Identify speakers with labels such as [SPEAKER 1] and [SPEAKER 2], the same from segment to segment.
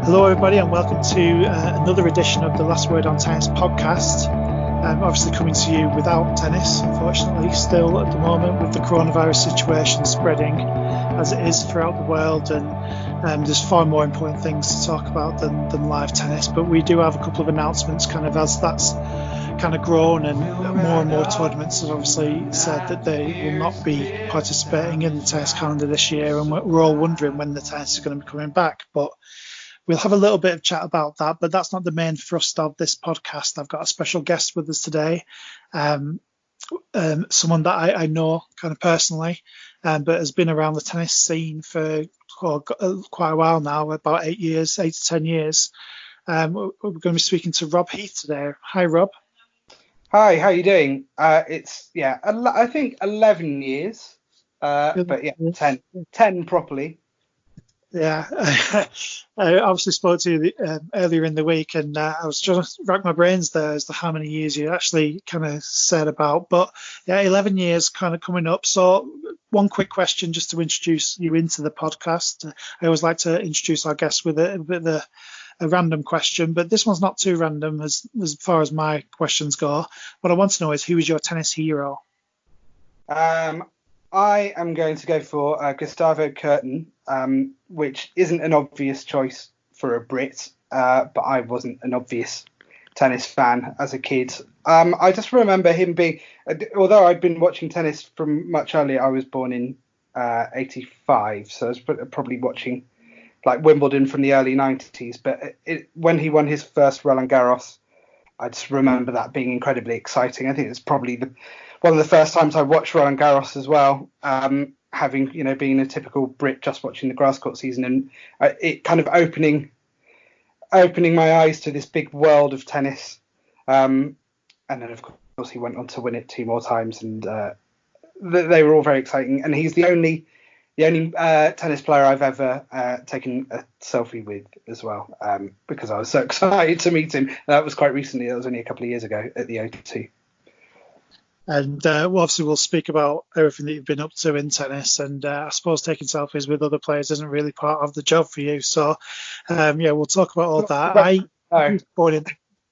[SPEAKER 1] Hello everybody and welcome to another edition of the Last Word on Tennis podcast. Obviously coming to you without tennis, unfortunately, still at the moment with the coronavirus situation spreading as it is throughout the world, and there's far more important things to talk about than live tennis. But we do have a couple of announcements kind of as that's kind of grown, and more tournaments have obviously said that they will not be participating in the tennis calendar this year, and we're all wondering when the tennis is going to be coming back. But we'll have a little bit of chat about that, but that's not the main thrust of this podcast. I've got a special guest with us today, someone that I know kind of personally, but has been around the tennis scene for quite a while now, about 8 to 10 years. We're going to be speaking to Rob Heath today. Hi, Rob.
[SPEAKER 2] Hi, how are you doing? I think 11 years, but yeah, 10 properly.
[SPEAKER 1] Yeah, I obviously spoke to you earlier in the week, and I was trying to rack my brains there as to how many years you actually kind of said about. But yeah, 11 years kind of coming up. So one quick question just to introduce you into the podcast. I always like to introduce our guests with a bit of a random question, but this one's not too random as far as my questions go. What I want to know is, who is your tennis hero?
[SPEAKER 2] I am going to go for Gustavo Kuerten, which isn't an obvious choice for a Brit, but I wasn't an obvious tennis fan as a kid. I just remember him being, although I'd been watching tennis from much earlier, I was born in 85, so I was probably watching like Wimbledon from the early 90s. But when he won his first Roland Garros, I just remember that being incredibly exciting. I think it's probably one of the first times I watched Roland Garros as well, having, being a typical Brit just watching the grass court season, and it kind of opening my eyes to this big world of tennis. And then, of course, he went on to win it 2 more times, and they were all very exciting. And he's the only tennis player I've ever taken a selfie with as well, because I was so excited to meet him. That was quite recently. That was only a couple of years ago at the O2.
[SPEAKER 1] And obviously we'll speak about everything that you've been up to in tennis, and I suppose taking selfies with other players isn't really part of the job for you. So we'll talk about all that. I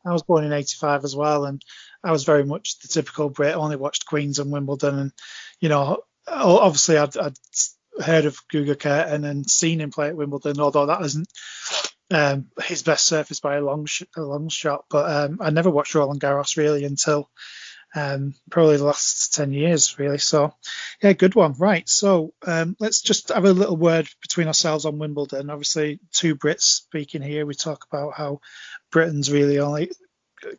[SPEAKER 1] was born in 85 as well, and I was very much the typical Brit. Only watched Queens and Wimbledon, and obviously I'd heard of Guga Kuerten and seen him play at Wimbledon, although that isn't his best surface by a long shot. But I never watched Roland Garros really until probably the last 10 years really. So yeah, good one. Right, so let's just have a little word between ourselves on Wimbledon. Obviously 2 Brits speaking here. We talk about how Britons really only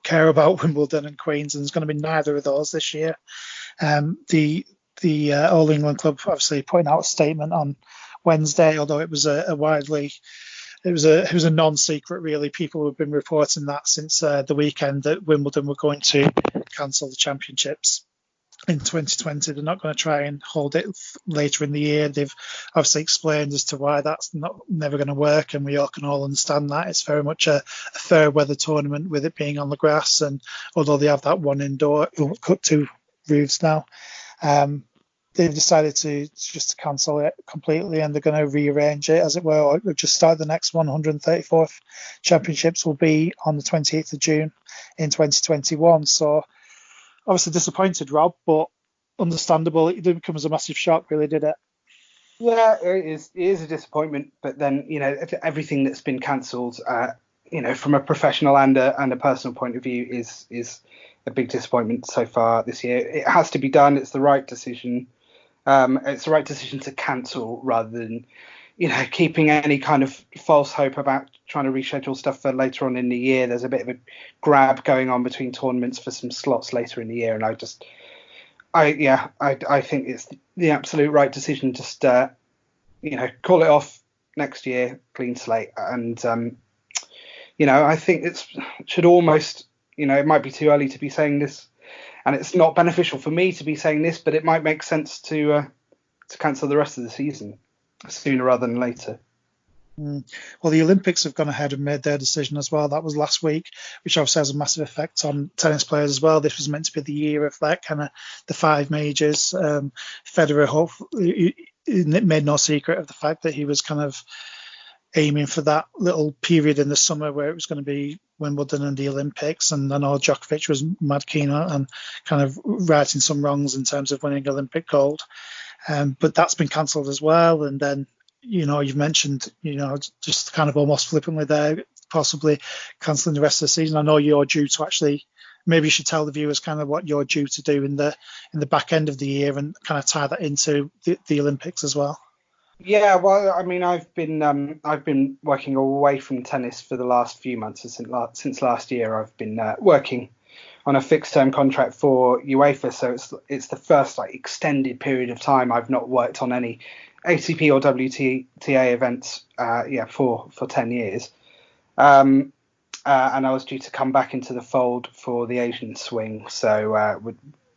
[SPEAKER 1] care about Wimbledon and Queens, and there's going to be neither of those this year. The All England Club obviously putting out a statement on Wednesday, although it was a non-secret really. People have been reporting that since the weekend, that Wimbledon were going to cancel the championships in 2020. They're not going to try and hold it later in the year. They've obviously explained as to why that's never going to work, and we all can all understand that. It's very much a fair weather tournament with it being on the grass, and although they have that one indoor, cut 2 roofs now, they've decided to just cancel it completely, and they're going to rearrange it, as it were, or just start the next 134th championships will be on the 28th of June in 2021. So obviously disappointed, Rob, but understandable. It didn't come as a massive shock, really, did it?
[SPEAKER 2] Yeah, it is a disappointment, but then, everything that's been cancelled, from a professional and a personal point of view is a big disappointment so far this year. It has to be done. It's the right decision. It's the right decision to cancel rather than, keeping any kind of false hope about trying to reschedule stuff for later on in the year. There's a bit of a grab going on between tournaments for some slots later in the year, and I think it's the absolute right decision. Just call it off next year, clean slate, and I think it should almost, it might be too early to be saying this, and it's not beneficial for me to be saying this, but it might make sense to cancel the rest of the season sooner rather than later.
[SPEAKER 1] Well, the Olympics have gone ahead and made their decision as well. That was last week, which obviously has a massive effect on tennis players as well. This was meant to be the year of that kind of the 5 majors. Federer made no secret of the fact that he was kind of aiming for that little period in the summer where it was going to be Wimbledon and the Olympics, and I know Djokovic was mad keen and kind of righting some wrongs in terms of winning Olympic gold. But that's been cancelled as well. And then, you've mentioned, just kind of almost flippantly there, possibly cancelling the rest of the season. I know you're due to actually, maybe you should tell the viewers kind of what you're due to do in the back end of the year and kind of tie that into the Olympics as well.
[SPEAKER 2] Yeah, well, I mean, I've been working away from tennis for the last few months. Since last year, I've been working on a fixed term contract for UEFA. So it's the first extended period of time I've not worked on any ATP or WTA events. For 10 years. And I was due to come back into the fold for the Asian swing. So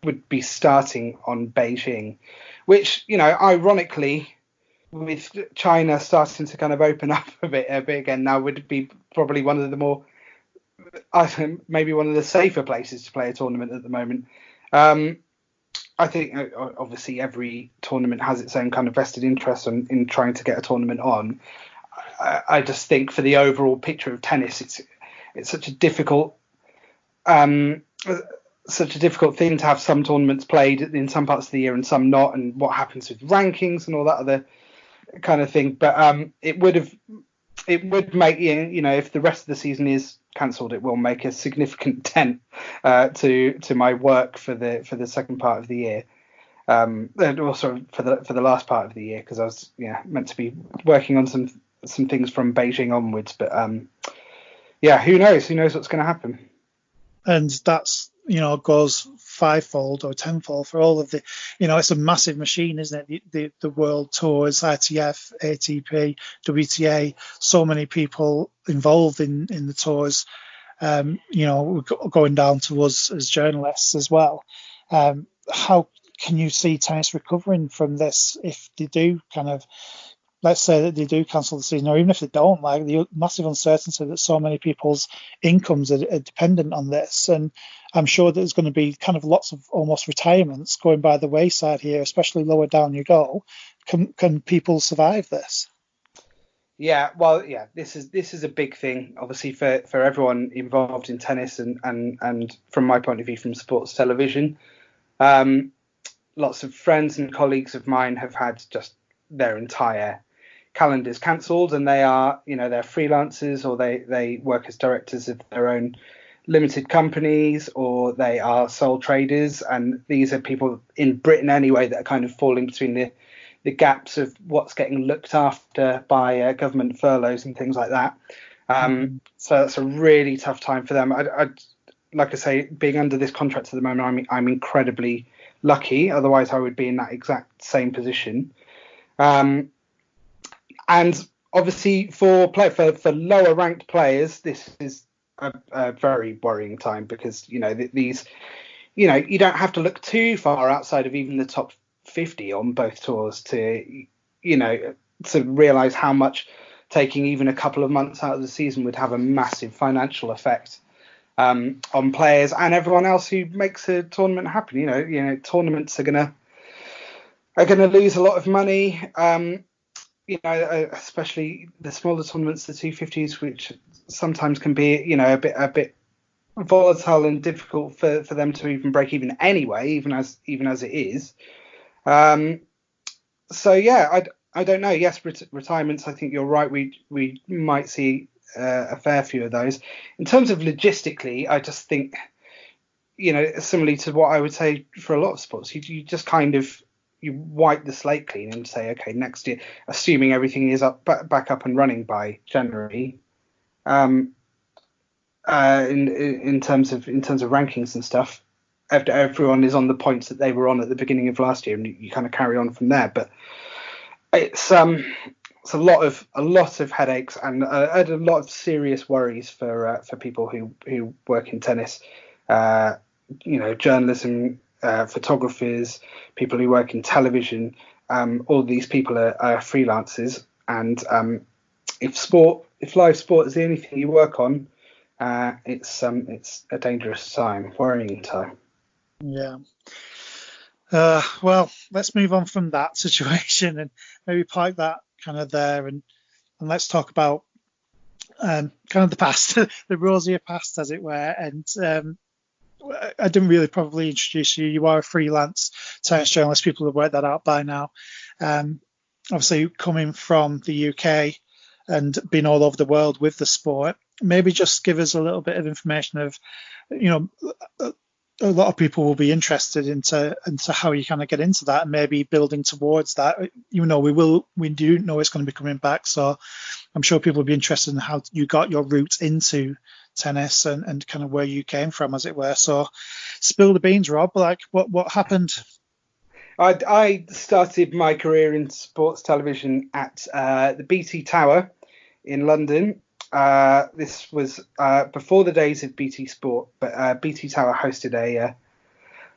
[SPEAKER 2] would be starting on Beijing, which ironically, with China starting to kind of open up a bit again now, would be probably one of the more, maybe one of the safer places to play a tournament at the moment. I think obviously every tournament has its own kind of vested interest in trying to get a tournament on. I just think for the overall picture of tennis, it's such a difficult thing to have some tournaments played in some parts of the year and some not, and what happens with rankings and all that other kind of thing. But it would make, if the rest of the season is cancelled, it will make a significant dent to my work for the second part of the year, and also for the last part of the year, because I was meant to be working on some things from Beijing onwards. But who knows what's going to happen.
[SPEAKER 1] And that's goes fivefold or tenfold for all of the, it's a massive machine, isn't it? The world tours, ITF, ATP, WTA, so many people involved in the tours, going down to us as journalists as well. How can you see tennis recovering from this if they do let's say that they do cancel the season, or even if they don't, the massive uncertainty that so many people's incomes are dependent on this. And I'm sure there's going to be kind of lots of almost retirements going by the wayside here, especially lower down you go. Can people survive this?
[SPEAKER 2] Yeah, well, this is a big thing, obviously, for everyone involved in tennis and from my point of view, from sports television. Lots of friends and colleagues of mine have had just their entire calendars cancelled, and they are, they're freelancers, or they work as directors of their own limited companies, or they are sole traders. And these are people in Britain anyway that are kind of falling between the gaps of what's getting looked after by government furloughs and things like that. So that's a really tough time for them. I like I say, being under this contract at the moment, I'm incredibly lucky. Otherwise, I would be in that exact same position. And obviously for lower ranked players, this is a very worrying time, because these you don't have to look too far outside of even the top 50 on both tours to realize how much taking even a couple of months out of the season would have a massive financial effect on players and everyone else who makes a tournament happen. Tournaments are gonna lose a lot of money. Especially the smaller tournaments, the 250s, which sometimes can be, a bit volatile and difficult for them to even break even anyway, even as it is. I don't know. Yes, retirements. I think you're right. We might see a fair few of those. In terms of logistically, I just think, similarly to what I would say for a lot of sports, you just kind of, you wipe the slate clean and say, okay, next year, assuming everything is back up and running by January, in terms of rankings and stuff, after everyone is on the points that they were on at the beginning of last year, and you kind of carry on from there. But it's a lot of headaches and a lot of serious worries for people who work in tennis, journalism, photographers, people who work in television. All these people are freelancers, and if live sport is the only thing you work on, it's a dangerous time, worrying time.
[SPEAKER 1] Yeah. Well, let's move on from that situation and maybe park that kind of there and and let's talk about kind of the past, the rosier past, as it were. And I didn't really probably introduce you. You are a freelance tennis journalist. People have worked that out by now. Obviously, coming from the UK and being all over the world with the sport, maybe just give us a little bit of information of, a lot of people will be interested into how you kind of get into that, and maybe building towards that. We do know it's going to be coming back, so I'm sure people will be interested in how you got your route into tennis and kind of where you came from, as it were. So spill the beans, Rob. Like, what happened?
[SPEAKER 2] I started my career in sports television at the BT Tower in London. This was before the days of BT Sport, but BT Tower hosted a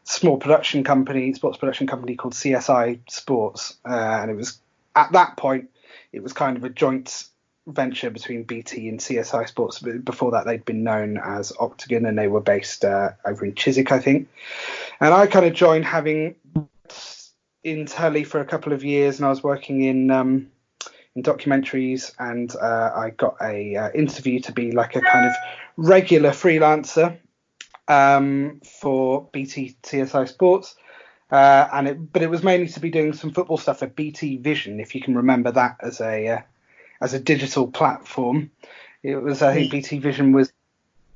[SPEAKER 2] sports production company called CSI Sports, and it was at that point it was kind of a joint venture between BT and CSI Sports. But before that, they'd been known as Octagon, and they were based over in Chiswick, I think. And I kind of joined, having in telly for a couple of years, and I was working in documentaries, and I got a interview to be like a kind of regular freelancer for BT CSI Sports, but it was mainly to be doing some football stuff at BT Vision, if you can remember that as a digital platform. It was, I think, BT Vision was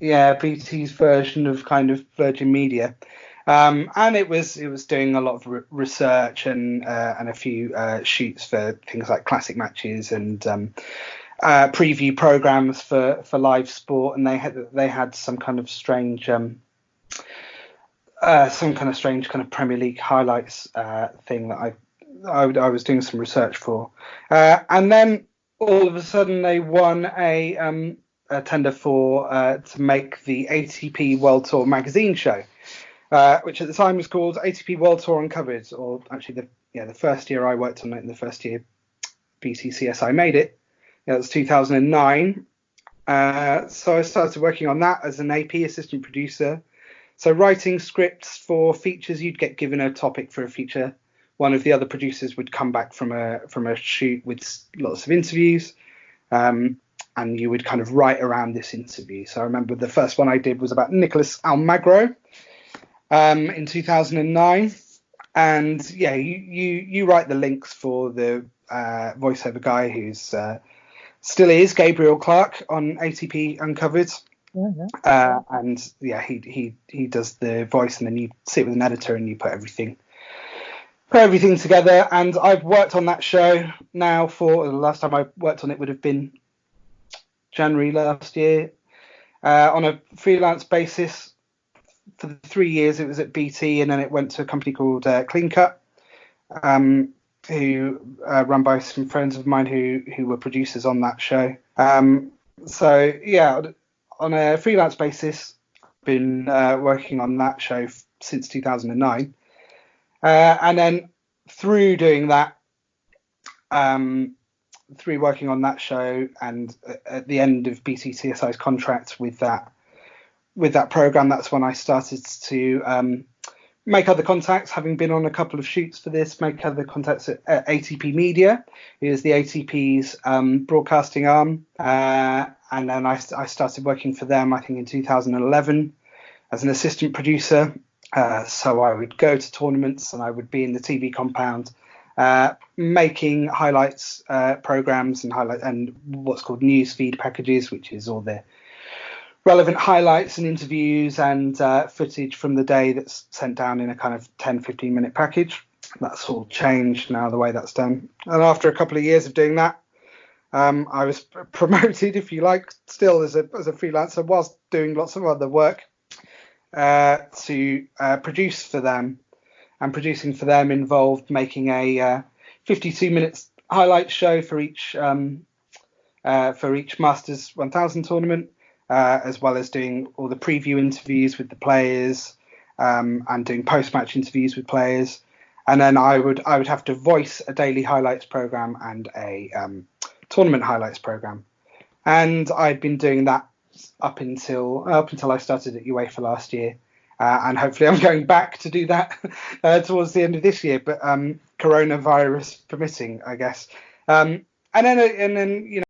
[SPEAKER 2] BT's version of kind of Virgin Media. And it was doing a lot of research and a few shoots for things like classic matches and preview programs for live sport. And they had some kind of strange kind of Premier League highlights thing that I was doing some research for. And then all of a sudden they won a tender to make the ATP World Tour magazine show. Which at the time was called ATP World Tour Uncovered, or actually the first year I worked on it, and the first year BTCSI made it. It was 2009. So I started working on that as an AP assistant producer. So writing scripts for features, you'd get given a topic for a feature. One of the other producers would come back from a shoot with lots of interviews, and you would kind of write around this interview. So I remember the first one I did was about Nicolas Almagro. In 2009, and you write the links for the voiceover guy who's still is Gabriel Clark on ATP Uncovered. And he does the voice, and then you sit with an editor and you put everything together. And I've worked on that show now for the last time I worked on it would have been January last year, on a freelance basis. For the 3 years it was at BT, and then it went to a company called Clean Cut, who run by some friends of mine who were producers on that show. So on a freelance basis, been working on that show since 2009, and then through doing that, through working on that show, and at the end of BT CSI's contract with that program, that's when I started to make other contacts, having been on a couple of shoots for this, make other contacts at ATP Media, who is the ATP's broadcasting arm. And then I started working for them, I think, in 2011 as an assistant producer. So I would go to tournaments and I would be in the TV compound, making highlights programs and what's called news feed packages, which is all the relevant highlights and interviews and footage from the day that's sent down in a kind of 10-15 minute package. That's all changed now, the way that's done. And after a couple of years of doing that, I was promoted, if you like, still as a freelancer, whilst doing lots of other work, to produce for them. And producing for them involved making a 52 minutes highlight show for each Masters 1000 tournament. As well as doing all the preview interviews with the players, and doing post-match interviews with players. And then I would have to voice a daily highlights program and a tournament highlights program. And I'd been doing that up until I started at UEFA last year. And hopefully I'm going back to do that towards the end of this year, but coronavirus permitting, I guess. And then